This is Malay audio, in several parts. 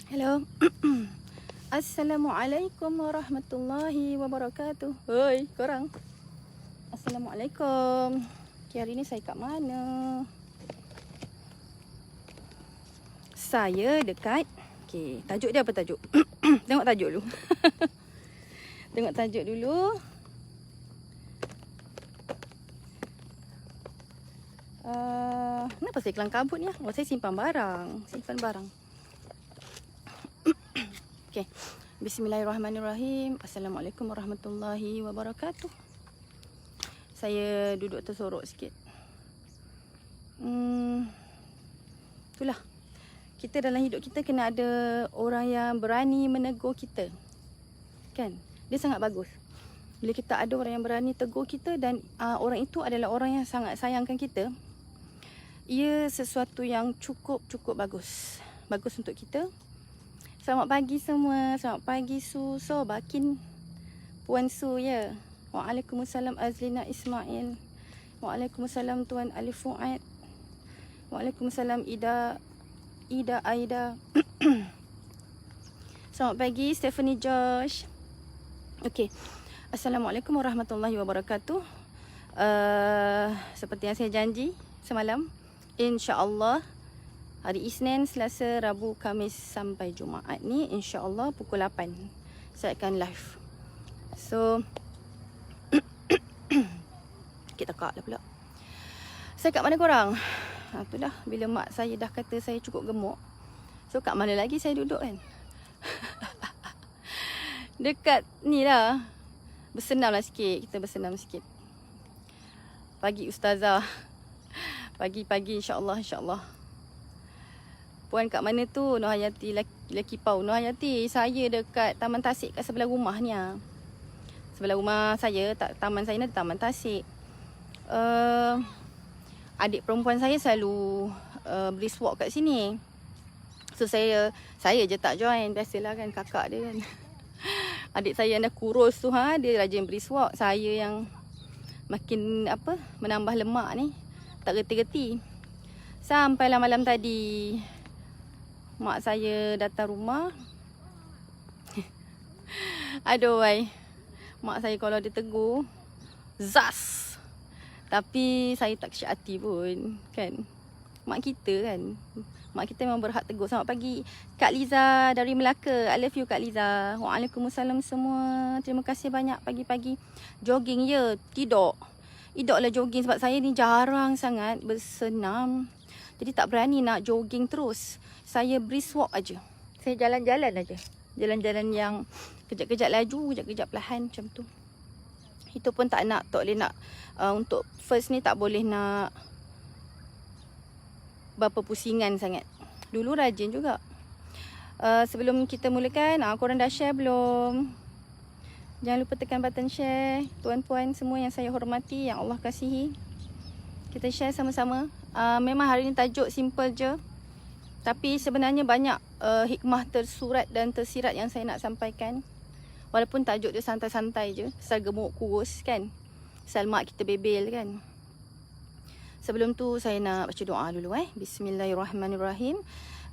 Hello. Assalamualaikum warahmatullahi wabarakatuh. Hoi, korang. Assalamualaikum. Okay, hari ni saya kat mana? Saya dekat. Okay, tajuk dia apa tajuk? Tengok tajuk dulu. Tengok tajuk dulu. Kenapa saya kelang kabut ni? Oh, saya simpan barang. Simpan barang. Okay. Bismillahirrahmanirrahim. Assalamualaikum warahmatullahi wabarakatuh. Saya duduk tersorok sikit. Itulah. Kita dalam hidup kita kena ada orang yang berani menegur kita. Kan? Dia sangat bagus. Bila kita ada orang yang berani tegur kita dan orang itu adalah orang yang sangat sayangkan kita, ia sesuatu yang cukup bagus. Bagus untuk kita. Selamat pagi semua. Selamat pagi Su. So, Bakin Puan Su ya. Waalaikumsalam Azlina Ismail. Waalaikumsalam Tuan Alif Fuad. Waalaikumsalam Ida Aida. Selamat pagi Stephanie Josh. Okey. Assalamualaikum warahmatullahi wabarakatuh. Seperti yang saya janji semalam, insya-Allah hari Isnin, Selasa, Rabu, Khamis sampai Jumaat ni insya-Allah pukul 8 saya akan live. So kita kak dah pula. Saya kat mana korang? Itulah bila mak saya dah kata saya cukup gemuk. So kat mana lagi saya duduk kan? Dekat ni lah. Bersenam lah sikit. Kita bersenam sikit. Pagi Ustazah. Pagi-pagi insya-Allah. Puan kat mana tu? Nur Hayati laki pau. Nur Hayati, saya dekat Taman Tasik kat sebelah rumah ni. Sebelah rumah saya, taman saya ni ada Taman Tasik. Adik perempuan saya selalu brisk walk kat sini. So saya je tak join. Biasalah kan kakak dia kan. Adik saya yang dah kurus tu dia rajin brisk walk. Saya yang makin menambah lemak ni tak reti-reti. Sampailah malam tadi mak saya datang rumah. Aduh wai. Mak saya kalau dia tegur zas. Tapi saya tak kecil hati pun kan. Mak kita kan. Mak kita memang berhak tegur. Selamat pagi Kak Liza dari Melaka. I love you Kak Liza. Waalaikumsalam semua. Terima kasih banyak pagi-pagi. Jogging ya? Tidak. Tidaklah jogging sebab saya ni jarang sangat bersenam. Jadi tak berani nak jogging terus. Saya brisk walk aja. Saya jalan-jalan aja. Jalan-jalan yang kejap-kejap laju, kejap-kejap perlahan macam tu. Itu pun tak boleh nak untuk first ni tak boleh nak berapa pusingan sangat. Dulu rajin juga. Sebelum kita mulakan, korang dah share belum? Jangan lupa tekan button share. Tuan-puan semua yang saya hormati, yang Allah kasihi. Kita share sama-sama. Memang hari ni tajuk simple je. Tapi sebenarnya banyak hikmah tersurat dan tersirat yang saya nak sampaikan. Walaupun tajuk dia santai-santai je. Pasal gemuk kurus kan. Pasal mak kita bebel kan. Sebelum tu saya nak baca doa dulu Bismillahirrahmanirrahim.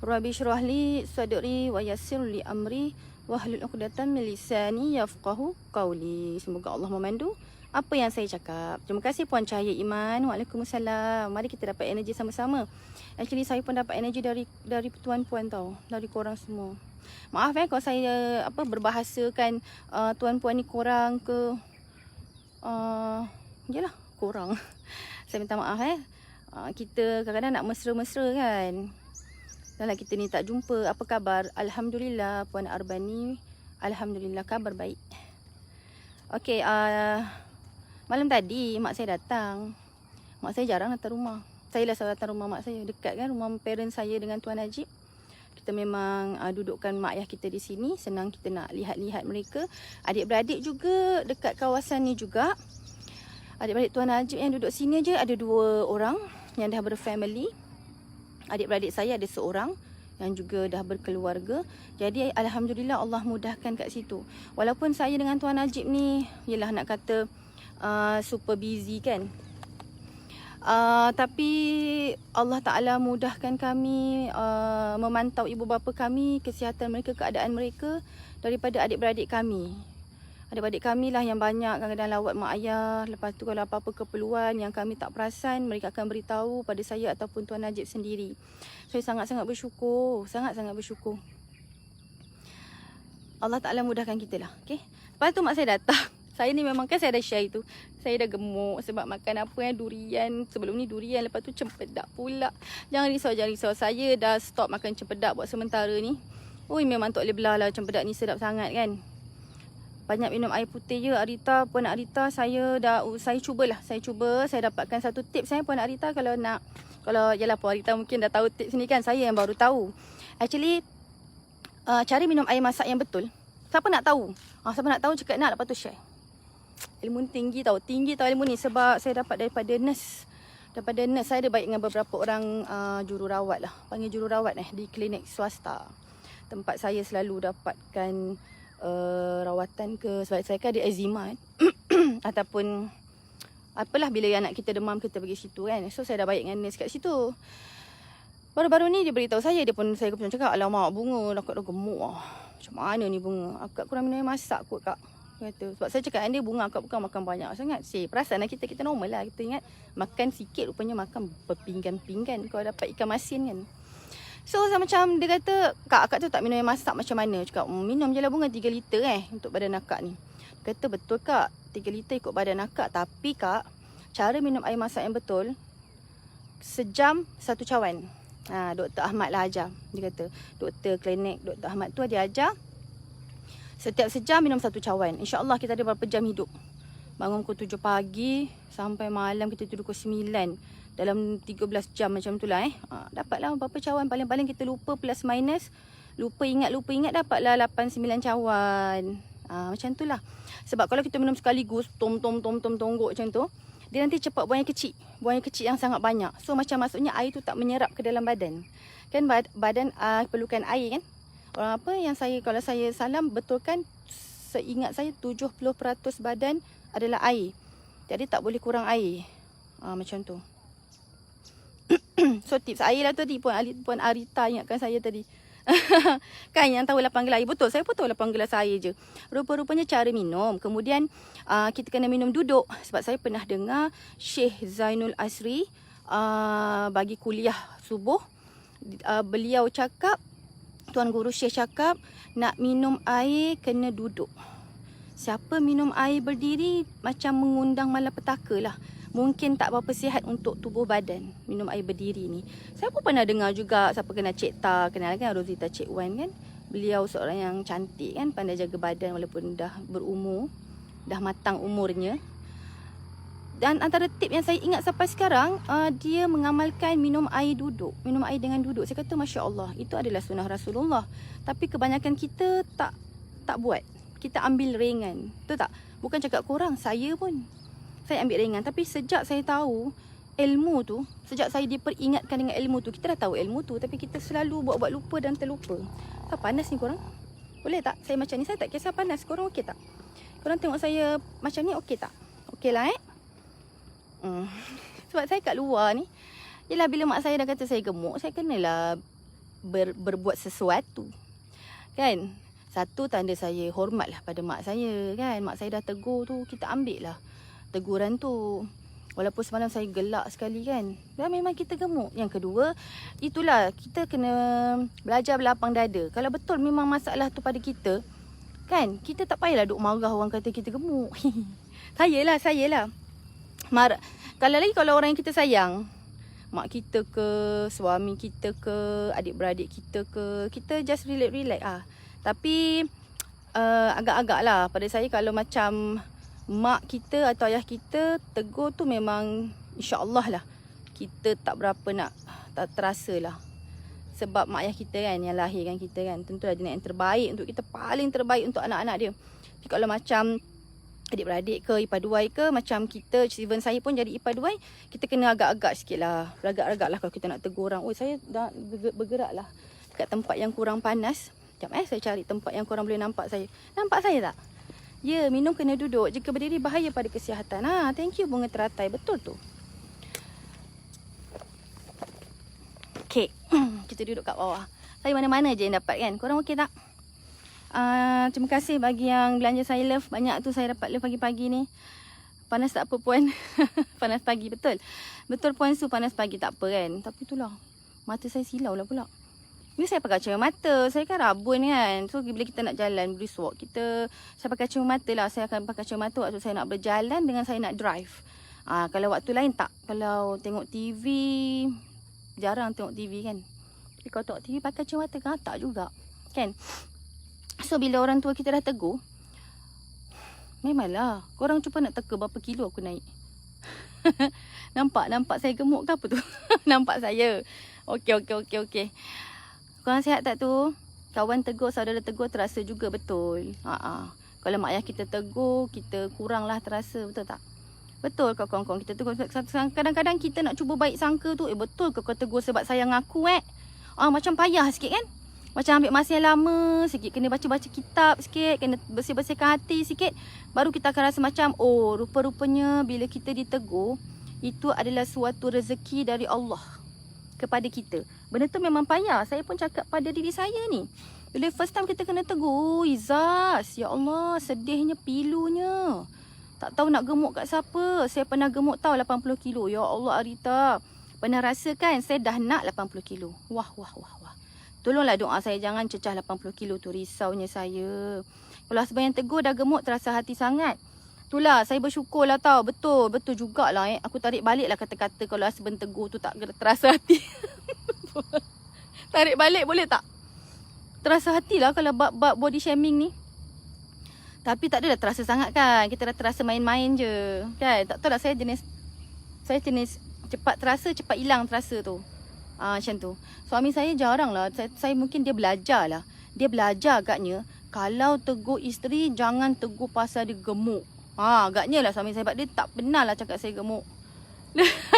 Rabbi syrah li sadri wa yassir li amri wahlul 'uqdatam min lisani yafqahu qawli. Semoga Allah memandu apa yang saya cakap. Terima kasih Puan Cahaya Iman. Waalaikumsalam. Mari kita dapat energi sama-sama. Actually saya pun dapat energi dari tuan-puan tau. Dari korang semua. Maaf kalau saya berbahasakan tuan-puan ni korang ke yalah korang. Saya minta maaf kita kadang-kadang nak mesra-mesra kan. Dalam kita ni tak jumpa. Apa khabar? Alhamdulillah Puan Arbani. Alhamdulillah kabar baik. Okey, malam tadi mak saya datang. Mak saya jarang datang rumah. Saya lah selalu datang rumah mak saya. Dekat kan rumah parent saya dengan Tuan Najib. Kita memang dudukkan mak ayah kita di sini. Senang kita nak lihat-lihat mereka. Adik-beradik juga dekat kawasan ni juga. Adik-beradik Tuan Najib yang duduk sini aja ada 2 orang yang dah berfamily. Adik-beradik saya ada seorang yang juga dah berkeluarga. Jadi alhamdulillah Allah mudahkan kat situ. Walaupun saya dengan Tuan Najib ni yalah nak kata super busy kan. Tapi Allah Ta'ala mudahkan kami memantau ibu bapa kami, kesihatan mereka, keadaan mereka daripada adik-beradik kami. Adik-beradik kami lah yang banyak kadang-kadang lawat mak ayah. Lepas tu kalau apa-apa keperluan yang kami tak perasan, mereka akan beritahu pada saya ataupun Tuan Najib sendiri. Saya sangat-sangat bersyukur, sangat-sangat bersyukur. Allah Ta'ala mudahkan kita lah. Okay? Lepas tu mak saya datang. Saya ni memang kan saya dah share itu. Saya dah gemuk sebab makan apa durian. Sebelum ni durian, lepas tu cempedak pula. Jangan risau, jangan risau. Saya dah stop makan cempedak buat sementara ni. Ui, memang tak boleh belah lah, cempedak ni sedap sangat kan. Banyak minum air putih je. Arita, Puan Arita, saya cubalah. Saya dapatkan satu tips saya Puan Arita kalau nak. Kalau yalah Puan Arita mungkin dah tahu tips ni kan. Saya yang baru tahu. Actually, cara minum air masak yang betul. Siapa nak tahu? Siapa nak tahu cakap nak, lepas tu share. Ilmu ni tinggi tau ilmu ni sebab saya dapat daripada nurse. Daripada nurse saya ada baik dengan beberapa orang jururawat lah. Panggil jururawat di klinik swasta. Tempat saya selalu dapatkan rawatan ke sebab saya kan ada eczema kan. Ataupun apalah bila anak kita demam kita pergi situ kan. So saya dah baik dengan nurse kat situ. Baru-baru ni dia beritahu saya saya pun cakap alamak bunga dah gemuk lah. Macam mana ni bunga? Akak kurang minum air masak kot kak. Kata. Sebab saya cakap dengan dia bunga akak bukan makan banyak sangat. Perasan lah kita normal lah. Kita ingat makan sikit rupanya makan berpinggan-pinggan. Kalau dapat ikan masin kan. So macam dia kata akak tu tak minum air masak macam mana. Cakap minum je lah bunga 3 liter untuk badan akak ni. Dia kata betul kak 3 liter ikut badan akak. Tapi kak cara minum air masak yang betul sejam 1 cawan. Dr. Ahmad lah ajar. Dia kata doktor klinik Dr. Ahmad tu dia ajar setiap sejam minum 1 cawan. InsyaAllah kita ada berapa jam hidup. Bangun pukul 7 pagi sampai malam kita tidur pukul 9. Dalam 13 jam macam tu lah dapatlah berapa cawan. Paling-paling kita lupa plus minus. Lupa ingat dapatlah 8-9 cawan. Macam tu lah. Sebab kalau kita minum sekaligus tonggok macam tu, dia nanti cepat buang air kecil. Buang air kecil yang sangat banyak. So macam maksudnya air tu tak menyerap ke dalam badan. Kan badan perlukan air kan. Orang apa yang kalau saya salam betulkan, seingat saya 70% badan adalah air. Jadi tak boleh kurang air. Macam tu. So tips air lah tadi Puan Arita ingatkan saya tadi. Kan yang tahu 8 gelas air. Betul, saya pun tahu 8 gelas air je. Rupa-rupanya cara minum. Kemudian kita kena minum duduk. Sebab saya pernah dengar Syekh Zainul Asri bagi kuliah subuh. Beliau cakap, Tuan Guru Syekh cakap, nak minum air kena duduk. Siapa minum air berdiri macam mengundang malapetaka lah. Mungkin tak berapa sihat untuk tubuh badan minum air berdiri ni. Saya pun pernah dengar juga siapa kenal Cik Ta, kenal kan Rosita Cik Wan kan. Beliau seorang yang cantik kan, pandai jaga badan walaupun dah berumur, dah matang umurnya. Dan antara tip yang saya ingat sampai sekarang, dia mengamalkan minum air duduk. Minum air dengan duduk. Saya kata Masya Allah, itu adalah sunnah Rasulullah. Tapi kebanyakan kita tak buat. Kita ambil ringan. Betul tak? Bukan cakap kurang, saya pun. Saya ambil ringan. Tapi sejak saya tahu ilmu tu, sejak saya diperingatkan dengan ilmu tu, kita dah tahu ilmu tu, tapi kita selalu buat-buat lupa dan terlupa. Panas ni korang? Boleh tak? Saya macam ni, saya tak kisah panas. Korang okey tak? Korang tengok saya macam ni okey tak? Okey lah Sebab saya kat luar ni, yelah bila mak saya dah kata saya gemuk, saya kenalah berbuat sesuatu. Kan? Satu tanda saya hormat lah pada mak saya kan. Mak saya dah tegur tu, kita ambil lah teguran tu. Walaupun semalam saya gelak sekali kan. Dan memang kita gemuk. Yang kedua, itulah kita kena belajar berlapang dada. Kalau betul memang masalah tu pada kita, kan, kita tak payahlah duk marah orang kata kita gemuk. Sayalah. Kalau orang yang kita sayang, mak kita ke, suami kita ke, adik-beradik kita ke, kita just relax Tapi agak-agak lah pada saya kalau macam mak kita atau ayah kita tegur tu memang insya-Allah lah kita tak berapa tak terasa lah. Sebab mak ayah kita kan yang lahirkan kita kan, tentulah dia nak yang terbaik untuk kita, paling terbaik untuk anak-anak dia. Tapi kalau macam adik-beradik ke, ipar-duai ke, macam kita, even saya pun jadi ipar-duai, kita kena agak-agak sikit lah. Agak-agak lah kalau kita nak tegur orang. Saya dah bergerak lah dekat tempat yang kurang panas. Sekejap saya cari tempat yang korang boleh nampak saya. Nampak saya tak? Ya, minum kena duduk. Jika berdiri bahaya pada kesihatan. Thank you bunga teratai. Betul tu. Okey. Kita duduk kat bawah. Saya mana-mana je yang dapat kan. Korang okey tak? Terima kasih bagi yang belanja saya love. Banyak tu saya dapat love pagi-pagi ni. Panas tak apa puan? Panas pagi betul. Betul puan Su, panas pagi tak apa kan. Tapi itulah, mata saya silau lah pula. Bila saya pakai kacamata, saya kan rabun kan. So bila kita nak jalan brisk walk, saya pakai kacamata lah. Saya akan pakai kacamata waktu saya nak berjalan dengan saya nak drive. Kalau waktu lain tak. Kalau tengok TV, jarang tengok TV kan. Tapi kalau tengok TV pakai kacamata kan tak juga. Kan? So bila orang tua kita dah tegur, memanglah korang cuba nak teka berapa kilo aku naik. Nampak saya gemuk ke apa tu? Nampak saya. Okey. Korang sihat tak tu? Kawan tegur, saudara tegur terasa juga betul. Kalau mak ayah kita tegur, kita kuranglah terasa, betul tak? Betul ke kawan-kawan kita tegur. Kadang-kadang kita nak cuba baik sangka tu, betul ke kau tegur sebab sayang aku macam payah sikit kan? Macam ambil masa yang lama sikit, kena baca-baca kitab sikit, kena bersih-bersihkan hati sikit, baru kita akan rasa macam, rupa-rupanya bila kita ditegur, itu adalah suatu rezeki dari Allah kepada kita. Benda tu memang payah. Saya pun cakap pada diri saya ni. Bila first time kita kena tegur, Izaz, ya Allah, sedihnya, pilunya. Tak tahu nak gemuk kat siapa. Saya pernah gemuk tahu 80 kilo. Ya Allah Arita, pernah rasa kan saya dah nak 80 kilo. Wah. Tolonglah doa saya jangan cecah 80 kilo tu. Risaunya saya. Kalau husband yang tegur dah gemuk, terasa hati sangat. Itulah saya bersyukur lah tau. Betul jugalah Aku tarik balik lah kata-kata kalau husband tegur tu tak terasa hati. Tarik balik boleh tak? Terasa hati lah kalau bab body shaming ni. Tapi tak adalah terasa sangat kan. Kita dah terasa main-main je kan. Tak tahu lah saya jenis cepat terasa, cepat hilang terasa tu. Macam tu. Suami saya jarang lah. Saya mungkin dia belajar lah. Dia belajar agaknya, kalau tegur isteri jangan tegur pasal dia gemuk. Agaknya lah suami saya, sebab dia tak pernah lah cakap saya gemuk.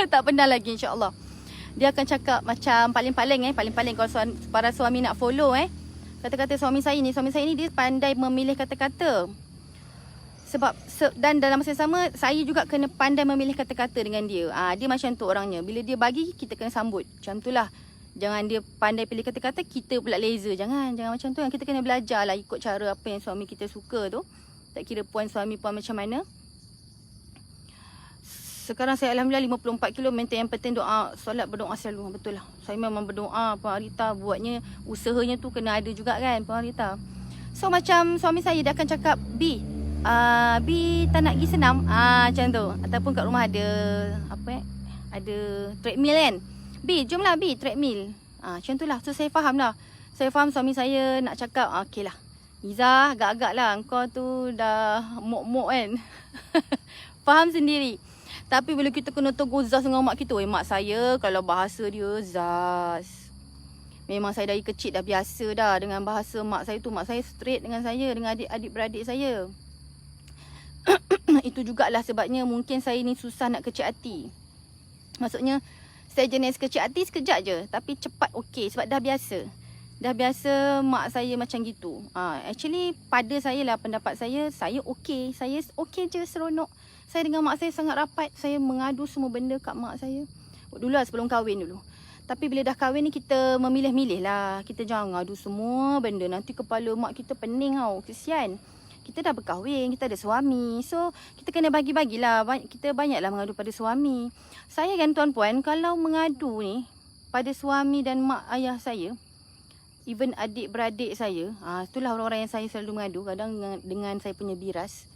Tak pernah lagi, insyaAllah. Dia akan cakap macam paling-paling kalau para suami nak follow kata-kata suami saya ni dia pandai memilih kata-kata. Sebab dan dalam masa yang sama saya juga kena pandai memilih kata-kata dengan dia. Dia macam tu orangnya. Bila dia bagi, kita kena sambut. Macam tu lah. Jangan dia pandai pilih kata-kata, kita pula laser. Jangan macam tu. Kita kena belajar lah ikut cara apa yang suami kita suka tu. Tak kira puan suami puan macam mana. Sekarang saya Alhamdulillah 54 kilo. Yang penting doa, solat berdoa selalu. Betul lah. Saya memang berdoa. Puan Arita buatnya, usahanya tu kena ada juga kan Puan Arita. So macam suami saya dia akan cakap, B tak nak pergi senam. Macam tu. Ataupun kat rumah ada ada treadmill kan. B jomlah B treadmill. Macam tu lah. So saya faham lah. Saya faham suami saya nak cakap, okey lah Izzah, agak-agak lah engkau tu dah mok-mok kan. Faham sendiri. Tapi bila kita kena tegur Zaz dengan mak kita, mak saya kalau bahasa dia Zaz, memang saya dari kecil dah biasa dah dengan bahasa mak saya tu. Mak saya straight dengan saya, dengan adik-adik beradik saya. Itu jugalah sebabnya mungkin saya ni susah nak kecil hati. Maksudnya saya jenis kecil hati sekejap je, tapi cepat okey sebab dah biasa. Dah biasa mak saya macam gitu. Actually pada saya lah, pendapat saya okey. Saya okey je, seronok. Saya dengan mak saya sangat rapat. Saya mengadu semua benda kat mak saya. Dulu lah sebelum kahwin dulu. Tapi bila dah kahwin ni kita memilih-milih lah. Kita jangan ngadu semua benda. Nanti kepala mak kita pening tau. Kesian. Kita dah berkahwin, kita ada suami. So kita kena bagi-bagilah. Kita banyaklah mengadu pada suami. Saya kan tuan-puan, kalau mengadu ni pada suami dan mak ayah saya, even adik-beradik saya, itulah orang-orang yang saya selalu mengadu. Kadang dengan saya punya biras.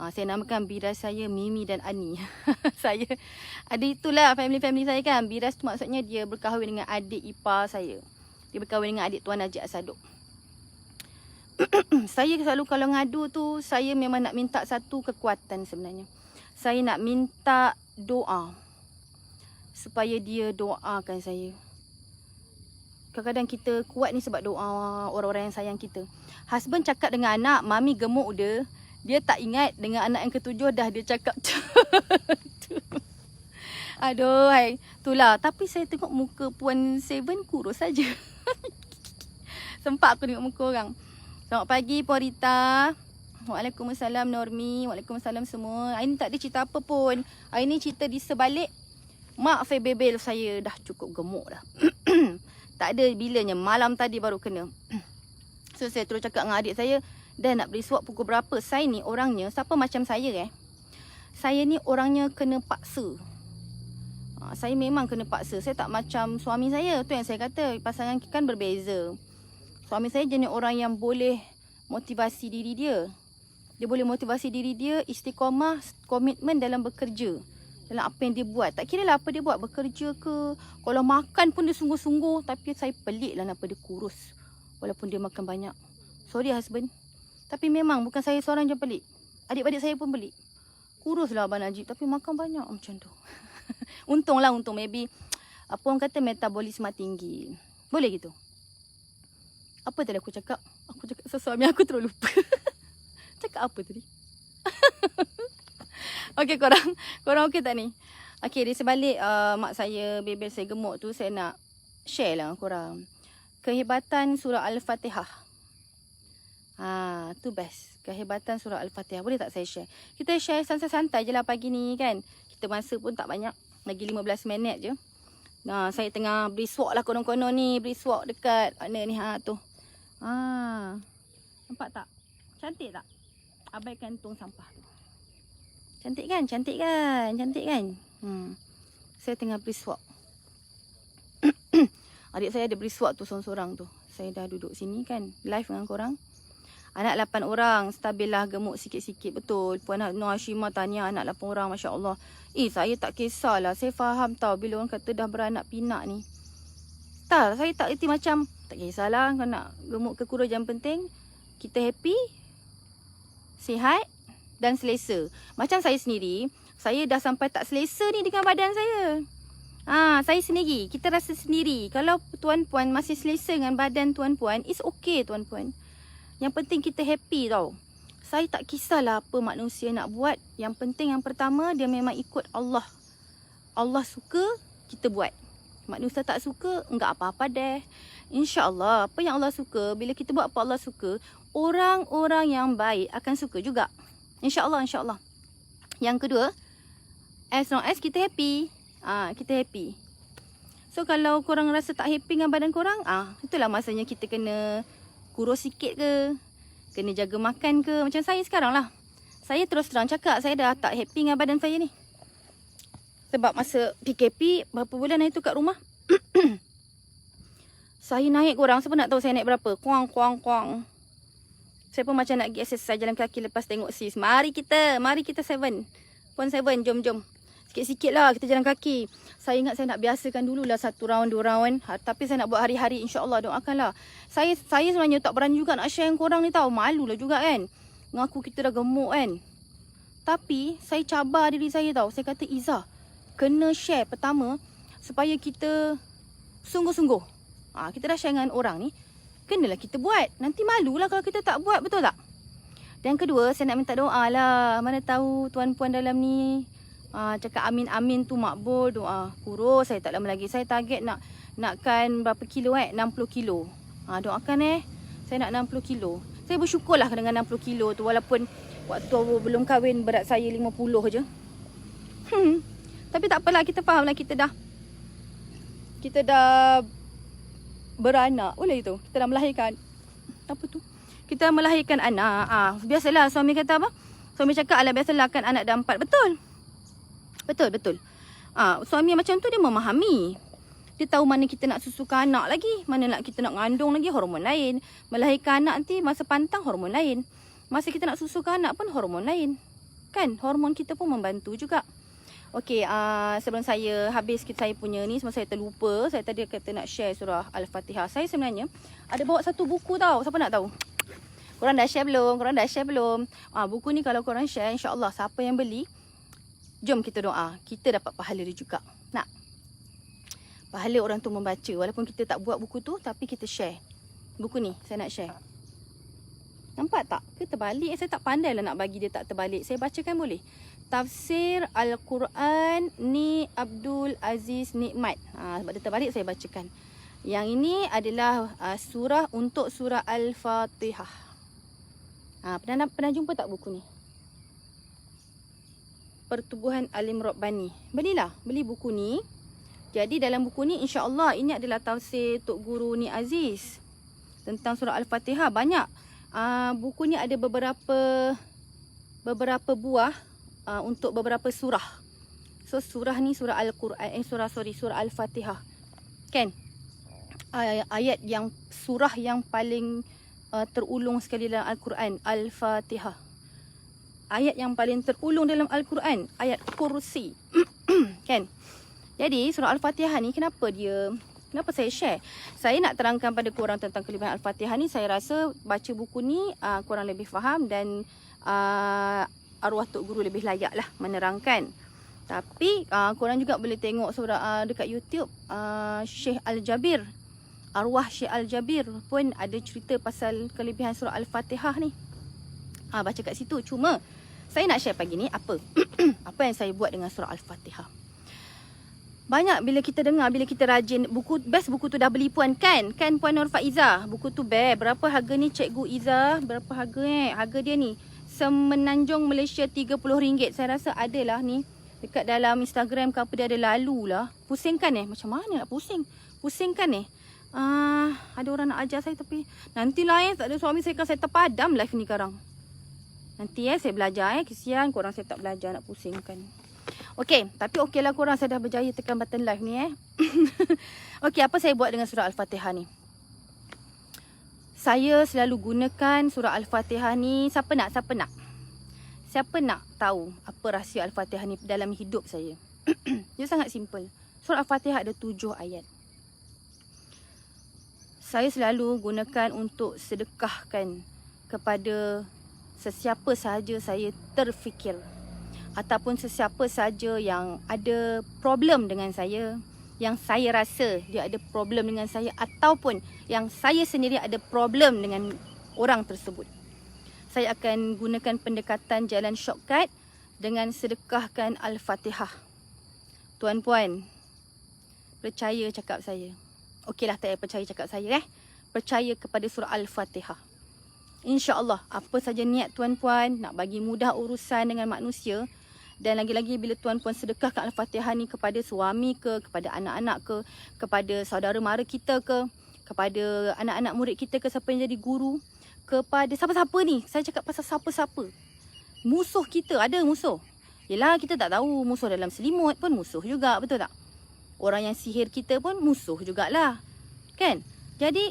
Saya namakan biras saya Mimi dan Ani. Saya ada itulah family-family saya kan. Biras tu maksudnya dia berkahwin dengan adik ipar saya. Dia berkahwin dengan adik Tuan Najib Asadok. Saya selalu kalau ngadu tu, saya memang nak minta satu kekuatan sebenarnya. Saya nak minta doa supaya dia doakan saya. Kadang-kadang kita kuat ni sebab doa orang-orang yang sayang kita. Husband cakap dengan anak, mami gemuk dia. Dia tak ingat dengan anak yang ketujuh dah dia cakap aduh, hai. Itulah. Tapi saya tengok muka Puan Seven kurus saja. Sempat aku tengok muka orang. Selamat pagi Puan Rita. Waalaikumsalam Normi. Waalaikumsalam semua. Hari ni tak ada cerita apa pun. Hari ni cerita di sebalik mak Febebel saya dah cukup gemuk dah. Tak ada bilanya, malam tadi baru kena. So saya terus cakap dengan adik saya, dah nak beri suap pukul berapa? Saya ni orangnya, siapa macam saya saya ni orangnya kena paksa. Saya memang kena paksa. Saya tak macam suami saya. Tu yang saya kata, pasangan kan berbeza. Suami saya jenis orang yang boleh motivasi diri dia. Dia boleh motivasi diri dia, istiqamah, komitmen dalam bekerja. Dalam apa yang dia buat. Tak kira lah apa dia buat, bekerja ke. Kalau makan pun dia sungguh-sungguh. Tapi saya pelik lah kenapa dia kurus. Walaupun dia makan banyak. Sorry husband. Tapi memang bukan saya seorang je pelik. Adik-adik saya pun pelik. Kurus lah Abang Najib tapi makan banyak macam tu. Untunglah, untung. Maybe apa orang kata metabolisme tinggi. Boleh gitu. Apa tadi aku cakap? Aku cakap suami aku terus lupa. Cakap apa tadi? Okey, korang okey tak ni? Okey, di sebalik mak saya, bebel saya gemuk tu, saya nak share lah korang. Kehebatan surah Al-Fatihah. Tu best. Kehebatan surah Al-Fatihah. Boleh tak saya share? Kita share santai-santai je lah pagi ni kan. Kita masa pun tak banyak. Lagi 15 minit je. Saya tengah beri swak lah konon-konon ni. Beri swak dekat mana ni tu. Nampak tak? Cantik tak? Abaikan tong sampah tu. Cantik kan? Cantik kan? Cantik kan? Saya tengah beri swak. Adik saya ada beri swak tu sorang-sorang tu. Saya dah duduk sini kan. Live dengan korang. Anak 8 orang. Stabil lah, gemuk sikit-sikit. Betul. Puan Nur Hashimah tanya anak 8 orang. Masya Allah. Saya tak kisahlah. Saya faham tau bila orang kata dah beranak pinak ni. Tak, saya tak erti macam tak kisahlah kau nak gemuk ke kurus, yang penting kita happy, sihat dan selesa. Macam saya sendiri, saya dah sampai tak selesa ni dengan badan saya. Saya sendiri, kita rasa sendiri. Kalau tuan-puan masih selesa dengan badan tuan-puan, it's okay tuan-puan. Yang penting kita happy tau. Saya tak kisahlah apa manusia nak buat. Yang penting yang pertama, dia memang ikut Allah. Allah suka, kita buat. Manusia tak suka, enggak apa-apa deh. InsyaAllah, apa yang Allah suka, bila kita buat apa Allah suka, orang-orang yang baik akan suka juga. InsyaAllah, insyaAllah. Yang kedua, as long as kita happy. Kita happy. So, kalau korang rasa tak happy dengan badan korang, itulah masanya kita kena kurus sikit ke, kena jaga makan ke. Macam saya sekarang lah. Saya terus terang cakap, saya dah tak happy dengan badan saya ni. Sebab masa PKP, berapa bulan hari tu kat rumah, saya naik korang. Siapa nak tahu saya naik berapa? Kuang. Saya pun macam nak pergi exercise jalan kaki lepas tengok sis. Mari kita 7. Puan 7, jom. Sikit-sikit lah kita jalan kaki. Saya ingat saya nak biasakan dululah 1 round, 2 round. Tapi saya nak buat hari-hari, insyaAllah, doakanlah. Saya sebenarnya tak berani juga nak share dengan korang ni tau. Malu lah juga kan. Mengaku kita dah gemuk kan. Tapi saya cabar diri saya tau. Saya kata, Izzah, kena share pertama supaya kita sungguh-sungguh. Kita dah share dengan orang ni, kenalah kita buat. Nanti malulah kalau kita tak buat, betul tak? Dan kedua, saya nak minta doa lah. Mana tahu tuan-puan dalam ni cakap amin-amin tu makbul doa. Kurus, saya tak lama lagi. Saya target nakkan berapa kilo 60 kilo. Doakan saya nak 60 kilo. Saya bersyukurlah dengan 60 kilo tu. Walaupun waktu belum kahwin berat saya 50 je. Tapi tak apalah, kita faham lah kita dah beranak. Boleh itu. Kita dah melahirkan. Apa tu? Kita melahirkan anak. Biasalah suami kata apa? Suami cakap alah biasalah kan anak dah 4. Betul. Suami macam tu dia memahami. Dia tahu mana kita nak susukan anak lagi. Mana kita nak ngandung lagi, hormon lain. Melahirkan anak nanti masa pantang hormon lain. Masa kita nak susukan anak pun hormon lain. Kan? Hormon kita pun membantu juga. Okey, sebelum saya habis saya punya ni, sebab saya terlupa. Saya tadi kata nak share surah Al-Fatihah. Saya sebenarnya ada bawa satu buku tau. Siapa nak tahu? Korang dah share belum? Buku ni kalau korang share, insyaAllah siapa yang beli, jom kita doa. Kita dapat pahala dia juga. Nak? Pahala orang tu membaca. Walaupun kita tak buat buku tu, tapi kita share. Buku ni, saya nak share. Nampak tak? Ke terbalik? Saya tak pandai lah nak bagi dia tak terbalik. Saya bacakan boleh? Tafsir Al-Quran Ni Abdul Aziz Nikmat. Sebab dia terbalik saya bacakan. Yang ini adalah surah untuk surah Al-Fatihah. Pernah jumpa tak buku ni? Pertubuhan Alim Rabbani. Beli buku ni. Jadi dalam buku ni insya-Allah ini adalah tafsir Tok Guru Ni Aziz tentang surah Al-Fatihah. Banyak. Buku ni ada beberapa buah untuk beberapa surah. So surah ni surah Al-Quran, surah Al-Fatihah. Kan? Ayat yang surah yang paling terulung sekali dalam Al-Quran, Al-Fatihah. Ayat yang paling terulung dalam Al-Quran, ayat kursi. Kan? Jadi surah Al-Fatihah ni kenapa saya share? Saya nak terangkan pada korang tentang kelebihan Al-Fatihah ni. Saya rasa baca buku ni korang lebih faham dan arwah Tok Guru lebih layak lah menerangkan. Tapi korang juga boleh tengok surah dekat YouTube Syekh Al-Jabir. Arwah Syekh Al-Jabir pun ada cerita pasal kelebihan surah Al-Fatihah ni. Baca kat situ. Cuma saya nak share pagi ni apa apa yang saya buat dengan surah Al-Fatihah. Banyak bila kita dengar, bila kita rajin best buku tu dah beli puan kan Puan Nur Faiza. Buku tu best. Berapa harga ni Cikgu Iza? Berapa harga harga dia ni? Semenanjung Malaysia RM30. Saya rasa ada lah ni dekat dalam Instagram ke apa dia ada lalu lah. Pusing kan macam mana nak pusing? Pusing kan ada orang nak ajar saya tapi nantilah tak ada suami saya kan saya terpadam live ni sekarang. Nanti saya belajar kesian korang saya tak belajar nak pusingkan. Okey, tapi okeylah korang saya dah berjaya tekan button live ni Okey, apa saya buat dengan surah Al-Fatihah ni? Saya selalu gunakan surah Al-Fatihah ni. Siapa nak tahu apa rahsia Al-Fatihah ni dalam hidup saya? Dia sangat simple. Surah Al-Fatihah ada 7 ayat. Saya selalu gunakan untuk sedekahkan kepada sesiapa sahaja saya terfikir, ataupun sesiapa saja yang ada problem dengan saya, yang saya rasa dia ada problem dengan saya, ataupun yang saya sendiri ada problem dengan orang tersebut. Saya akan gunakan pendekatan jalan shortcut dengan sedekahkan Al-Fatihah. Tuan-puan, percaya cakap saya. Okeylah, tak payah percaya cakap saya Percaya kepada surah Al-Fatihah. InsyaAllah, apa saja niat tuan-puan nak bagi mudah urusan dengan manusia. Dan lagi-lagi bila tuan-puan sedekahkan Al-Fatihah ni kepada suami ke, kepada anak-anak ke, kepada saudara mara kita ke, kepada anak-anak murid kita ke, siapa yang jadi guru, kepada siapa-siapa ni. Saya cakap pasal siapa-siapa. Musuh kita, ada musuh. Yelah, kita tak tahu musuh dalam selimut pun musuh juga, betul tak? Orang yang sihir kita pun musuh jugalah. Kan? Jadi,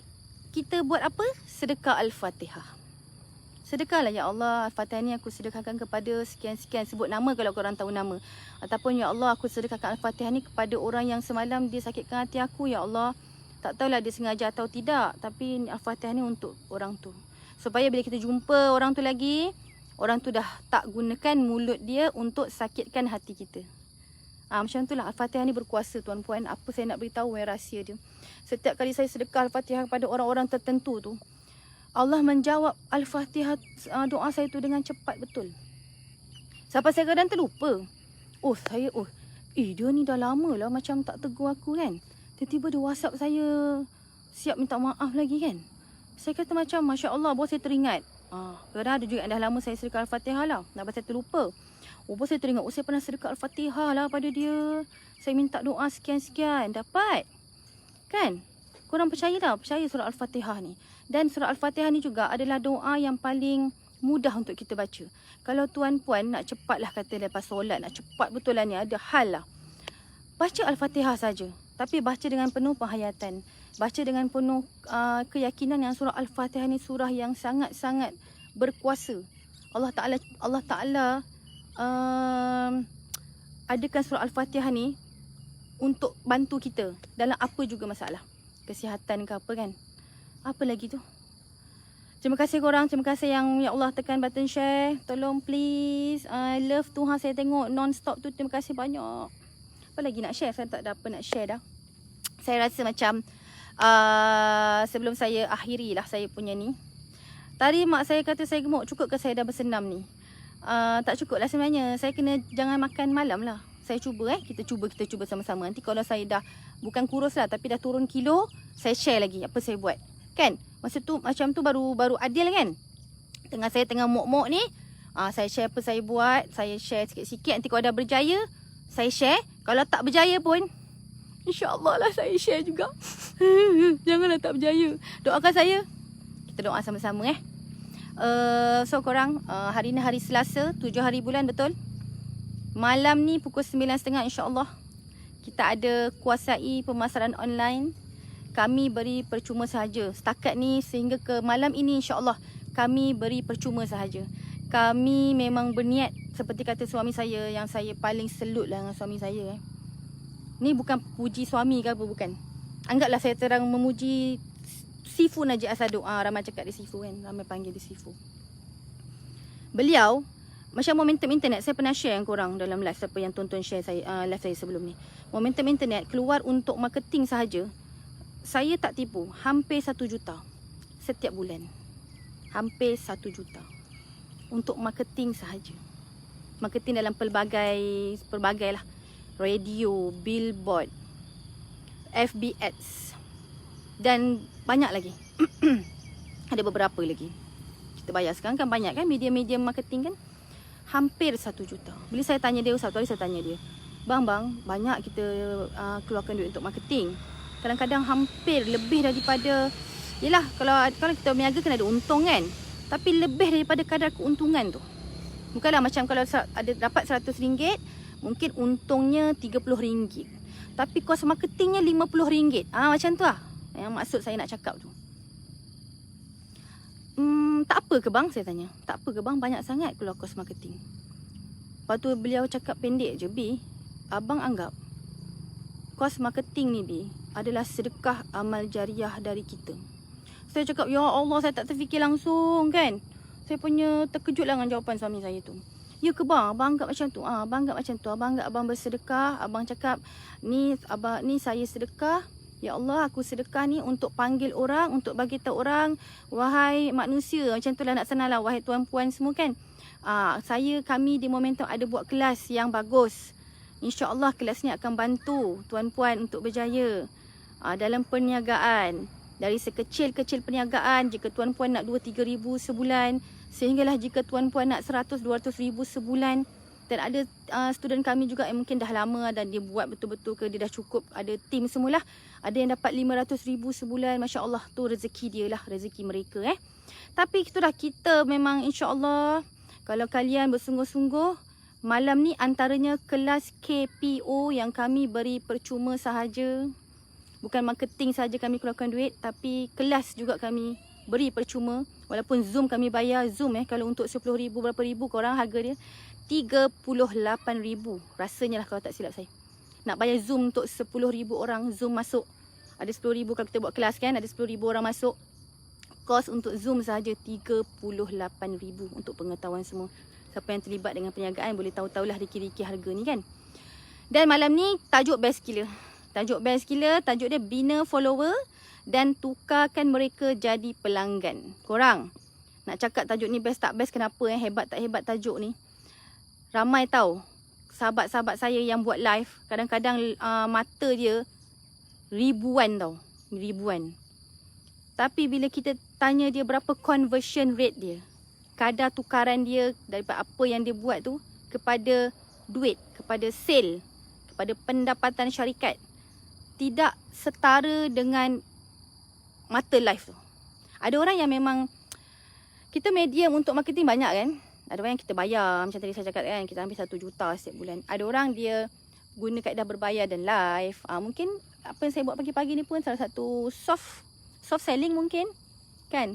kita buat apa? Sedekah Al-Fatihah. Sedekahlah, ya Allah, Al-Fatihah ni aku sedekahkan kepada sekian-sekian. Sebut nama kalau korang tahu nama. Ataupun, ya Allah, aku sedekahkan Al-Fatihah ni kepada orang yang semalam dia sakitkan hati aku, ya Allah. Tak tahulah dia sengaja atau tidak. Tapi Al-Fatihah ni untuk orang tu. Supaya bila kita jumpa orang tu lagi, orang tu dah tak gunakan mulut dia untuk sakitkan hati kita. Macam itulah Al-Fatihah ni berkuasa, tuan-puan. Apa saya nak beritahu rahsia dia. Setiap kali saya sedekah Al-Fatihah kepada orang-orang tertentu tu, Allah menjawab Al-Fatihah doa saya tu dengan cepat betul. Sampai saya kadang terlupa. Dia ni dah lama lah macam tak tegur aku kan. Tiba-tiba dia WhatsApp saya, siap minta maaf lagi kan. Saya kata macam, Masya Allah, bos saya teringat. Kadang ada juga yang dah lama saya sedekah Al-Fatihah lah. Sampai saya terlupa. Bos saya teringat, saya pernah sedekah Al-Fatihah lah pada dia. Saya minta doa sekian-sekian. Dapat. Kan? Korang percaya tak? Percaya surah Al-Fatihah ni. Dan surah Al-Fatihah ni juga adalah doa yang paling mudah untuk kita baca. Kalau tuan-puan nak cepatlah kata lepas solat, nak cepat betul lah ni, ada hal lah. Baca Al-Fatihah saja. Tapi baca dengan penuh penghayatan. Baca dengan penuh keyakinan yang surah Al-Fatihah ni surah yang sangat-sangat berkuasa. Allah Ta'ala adakan surah Al-Fatihah ni untuk bantu kita dalam apa juga masalah. Kesihatan ke apa kan. Apa lagi tu? Terima kasih korang. Terima kasih yang ya Allah tekan button share. Tolong please. I love Tuhan saya tengok non-stop tu. Terima kasih banyak. Apa lagi nak share? Saya tak ada apa nak share dah. Saya rasa macam sebelum saya akhiri lah saya punya ni. Tadi mak saya kata saya gemuk. Cukup ke saya dah bersenam ni? Tak cukup lah sebenarnya. Saya kena jangan makan malam lah. Saya cuba Kita cuba sama-sama. Nanti kalau saya dah bukan kurus lah tapi dah turun kilo, saya share lagi apa saya buat. Kan? Masa tu macam tu baru adil kan? Saya tengah mok-mok ni, saya share apa saya buat, saya share sikit-sikit. Nanti kalau dah berjaya, saya share. Kalau tak berjaya pun, InsyaAllah lah saya share juga. Janganlah tak berjaya. Doakan saya. Kita doa sama-sama So korang, hari ni hari Selasa, 7 hari bulan, betul? Malam ni pukul 9.30 insyaAllah kita ada kuasai pemasaran online. Kami beri percuma sahaja. Setakat ni sehingga ke malam ini insyaAllah kami beri percuma sahaja. Kami memang berniat, seperti kata suami saya, yang saya paling selut lah dengan suami saya. Ni bukan puji suami ke apa, bukan. Anggaplah saya terang memuji Sifu Najib Asaduk. Ramai cakap dia Sifu kan. Ramai panggil dia Sifu. Beliau, macam momentum internet, saya pernah share yang korang dalam live, siapa yang tonton share saya, live saya sebelum ni. Momentum internet keluar untuk marketing sahaja, saya tak tipu, hampir 1 juta setiap bulan. Hampir 1 juta untuk marketing sahaja. Marketing dalam pelbagai lah. Radio, billboard, FB ads dan banyak lagi. Ada beberapa lagi. Kita bayar sekarang kan banyak kan media-media marketing kan. Hampir 1 juta. Bila saya tanya dia, satu hari saya tanya dia, Bang, banyak kita keluarkan duit untuk marketing. Kadang-kadang hampir lebih daripada, yelah kalau kita berniaga kena ada untung kan. Tapi lebih daripada kadar keuntungan tu. Bukanlah macam kalau ada dapat RM100, mungkin untungnya RM30. Tapi kos marketingnya RM50. Macam tu lah yang maksud saya nak cakap tu. Tak apa ke bang, saya tanya. Tak apa ke bang, banyak sangat keluar kos marketing. Lepas tu beliau cakap pendek je, Bi, abang anggap kos marketing ni, Bi, adalah sedekah amal jariah dari kita. Saya cakap, ya Allah, saya tak terfikir langsung kan. Saya punya terkejut lah dengan jawapan suami saya tu. Ya ke bang, abang anggap macam tu. Abang anggap macam tu. Abang anggap abang bersedekah. Abang cakap, ni saya sedekah. Ya Allah, aku sedekah ni untuk panggil orang, untuk bagi tahu orang, wahai manusia, macam tu lah nak senang lah, wahai tuan-puan semua kan. Kami di Momentum ada buat kelas yang bagus. InsyaAllah kelas ni akan bantu tuan-puan untuk berjaya dalam perniagaan. Dari sekecil-kecil perniagaan, jika tuan-puan nak 2-3 ribu sebulan, sehinggalah jika tuan-puan nak 100-200 ribu sebulan. Dan ada student kami juga yang mungkin dah lama dan dia buat betul-betul ke dia dah cukup, ada tim semualah. Ada yang dapat 500 ribu sebulan, Masya Allah, tu rezeki dia lah, rezeki mereka Tapi itulah, kita memang insya-Allah, kalau kalian bersungguh-sungguh, malam ni antaranya kelas KPO yang kami beri percuma sahaja. Bukan marketing sahaja kami keluarkan duit, tapi kelas juga kami beri percuma. Walaupun Zoom kami bayar, Zoom kalau untuk 10 ribu berapa ribu, korang harga dia 38 ribu rasanya lah kalau tak silap saya. Nak bayar Zoom untuk 10 ribu orang, Zoom masuk. Ada 10 ribu kalau kita buat kelas kan, ada 10 ribu orang masuk. Kos untuk Zoom sahaja 38 ribu untuk pengetahuan semua. Siapa yang terlibat dengan perniagaan boleh tahu-tahulah riki-riki harga ni kan. Dan malam ni tajuk best gila. Tajuk best gila, tajuk dia bina follower dan tukarkan mereka jadi pelanggan. Korang nak cakap tajuk ni best tak best, kenapa hebat tak hebat tajuk ni? Ramai tahu sahabat-sahabat saya yang buat live, kadang-kadang mata dia ribuan tau. Ribuan. Tapi bila kita tanya dia berapa conversion rate dia, kadar tukaran dia daripada apa yang dia buat tu kepada duit, kepada sale, kepada pendapatan syarikat, tidak setara dengan mata live tu. Ada orang yang memang, kita medium untuk marketing banyak kan. Ada orang yang kita bayar, macam tadi saya cakap kan, kita ambil 1 juta setiap bulan. Ada orang dia guna kaedah berbayar dan live. Mungkin apa yang saya buat pagi-pagi ni pun salah satu soft selling mungkin kan.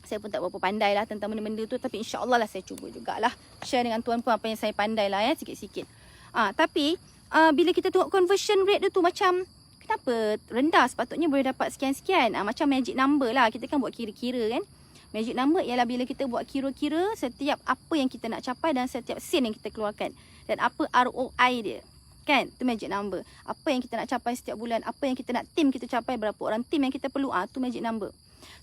Saya pun tak berapa pandai lah tentang benda-benda tu, tapi insyaAllah lah saya cuba jugalah share dengan tuan-puan apa yang saya pandai lah sikit-sikit. Tapi bila kita tengok conversion rate dia tu macam, kenapa rendah, sepatutnya boleh dapat sekian-sekian. Macam magic number lah, kita kan buat kira-kira kan. Magic number ialah bila kita buat kira-kira setiap apa yang kita nak capai dan setiap sen yang kita keluarkan. Dan apa ROI dia. Kan? Itu magic number. Apa yang kita nak capai setiap bulan. Apa yang kita nak tim kita capai. Berapa orang tim yang kita perlu. Itu magic number.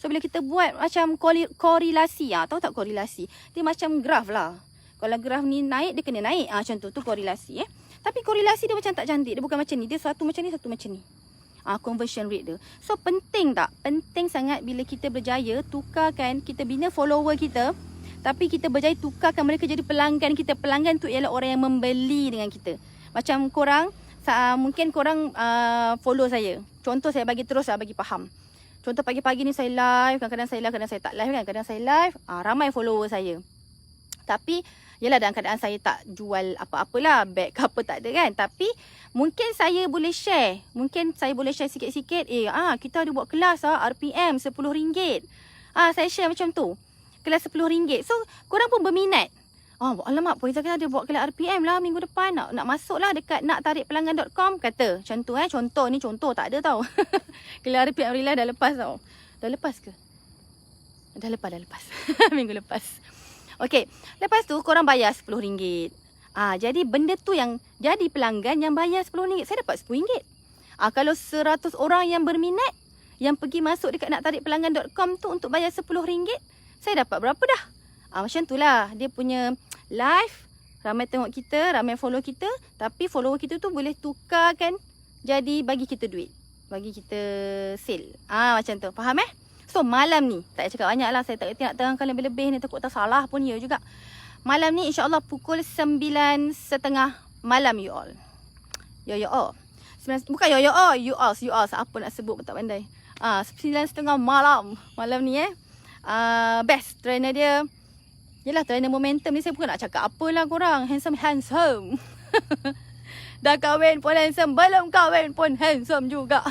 So bila kita buat macam korelasi. Tahu tak korelasi? Dia macam graf lah. Kalau graf ni naik, dia kena naik. Macam tu. Tu korelasi. Tapi korelasi dia macam tak cantik. Dia bukan macam ni. Dia satu macam ni, satu macam ni. Conversion rate dia. So penting tak? Penting sangat bila kita berjaya tukarkan, kita bina follower kita, tapi kita berjaya tukarkan mereka jadi pelanggan kita. Pelanggan tu ialah orang yang membeli dengan kita. Macam korang mungkin korang follow saya. Contoh saya bagi terus, saya bagi faham. Contoh pagi-pagi ni saya live, kadang-kadang saya live, kadang saya tak live kan. Kadang saya live, ramai follower saya. Tapi, yelah dalam keadaan saya tak jual apa-apalah, bag ke apa tak ada kan. Tapi, mungkin saya boleh share. Mungkin saya boleh share sikit-sikit. Kita ada buat kelas RPM RM10. Saya share macam tu. Kelas RM10. So, korang pun berminat. Alamak, Poiza kita ada buat kelas RPM lah minggu depan. Nak masuk lah dekat naktarikpelanggan.com. Kata, macam tu Contoh ni contoh tak ada tau. Kelas RPM Rila dah lepas tau. Dah lepas ke? Dah lepas. Minggu lepas. Okey, lepas tu korang bayar RM10. Jadi benda tu yang jadi pelanggan yang bayar RM10. Saya dapat RM10. Kalau 100 orang yang berminat, yang pergi masuk dekat naktarikpelanggan.com tu untuk bayar RM10, saya dapat berapa dah? Macam tu lah. Dia punya live, ramai tengok kita, ramai follow kita. Tapi follower kita tu boleh tukarkan jadi bagi kita duit. Bagi kita sale. Macam tu. Faham So malam ni, tak cakap banyak lah. Saya tak kerti nak terangkan lebih-lebih ni. Takut tak salah pun ya juga. Malam ni insyaAllah pukul 9.30 malam you all. Bukan you all. Apa nak sebut pun tak pandai. 9.30 malam. Malam ni best. Trainer dia. Yelah, trainer momentum ni saya bukan nak cakap apalah korang. Handsome. Dah kahwin pun handsome. Belum kahwin pun handsome juga.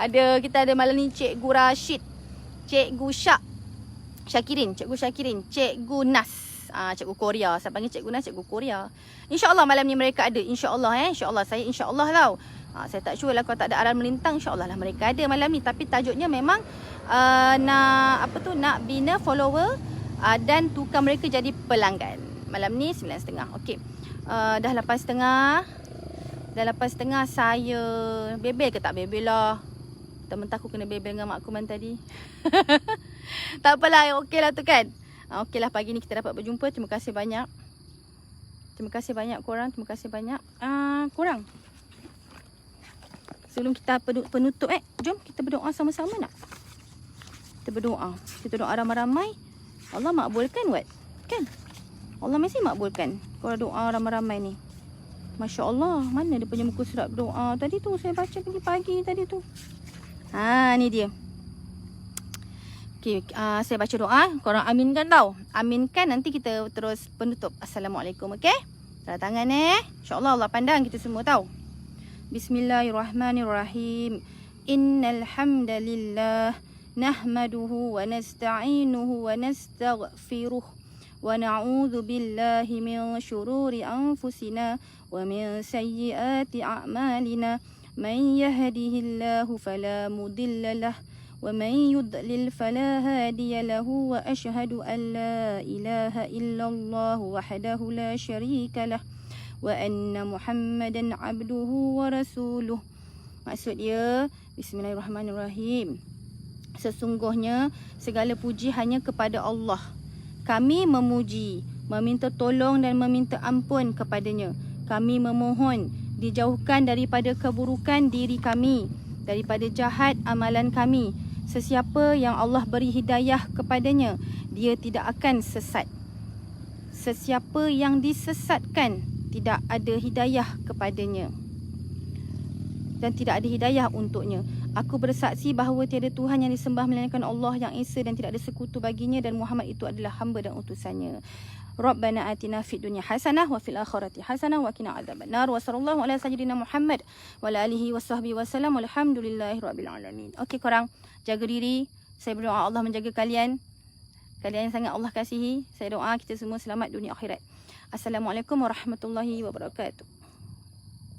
Kita ada malam ni Cikgu Rashid, Cikgu Syakirin, Cikgu Nas, Cikgu Korea. Saya panggil Cikgu Nas, Cikgu Korea. InsyaAllah malam ni mereka ada. InsyaAllah InsyaAllah. Saya insyaAllah tau. Saya tak sure lah kalau tak ada aral melintang. InsyaAllah lah mereka ada malam ni. Tapi tajuknya memang nak bina follower dan tukar mereka jadi pelanggan. Malam ni 9.30. Okey. Dah 8.30. Saya bebel ke tak bebel lah. Teman-teman aku kena bebel dengan mak aku man tadi. Tak apalah, okey lah tu kan. Okey lah, pagi ni kita dapat berjumpa. Terima kasih banyak. Terima kasih banyak korang. Korang. Sebelum kita penutup jom kita berdoa sama-sama nak. Kita berdoa. Kita doa ramai-ramai. Allah makbulkan kan? Allah mesti makbulkan. Kalau doa ramai-ramai ni. Masya Allah. Mana dia punya muka surat doa tadi tu. Saya baca pagi-pagi tadi tu. Ni dia. Okay, saya baca doa. Korang aminkan tau. Aminkan, nanti kita terus penutup. Assalamualaikum, okay? Tanda tangan InsyaAllah Allah pandang kita semua tau. Bismillahirrahmanirrahim. Innal hamdalillah nahmaduhu wa nasta'inuhu wa nastaghfiruh wa na'udzu billahi min syururi anfusina wa min sayyiati a'malina. Man yahdihillahu fala mudilla lahu wa man yudlil fala hadiya lahu wa asyhadu an la ilaha illallah wahdahu la syarika lah wa anna Muhammadan abduhu wa rasuluh. Maksud dia, bismillahirrahmanirrahim. Sesungguhnya segala puji hanya kepada Allah. Kami memuji, meminta tolong dan meminta ampun kepadanya. Kami memohon dijauhkan daripada keburukan diri kami, daripada jahat amalan kami. Sesiapa yang Allah beri hidayah kepadanya, dia tidak akan sesat. Sesiapa yang disesatkan, tidak ada hidayah kepadanya dan tidak ada hidayah untuknya. Aku bersaksi bahawa tiada Tuhan yang disembah melainkan Allah yang Esa dan tidak ada sekutu baginya, dan Muhammad itu adalah hamba dan utusannya. Rabbana atina fid dunya hasanah wa fil akhirati hasanah wa qina adzabannar. Wa sallallahu ala sayyidina Muhammad wa ala alihi washabbihi wasallam. Walhamdulillahirabbil alamin. Okey korang, jaga diri. Saya berdoa Allah menjaga kalian. Kalian yang sangat Allah kasihi. Saya doa kita semua selamat dunia akhirat. Assalamualaikum warahmatullahi wabarakatuh.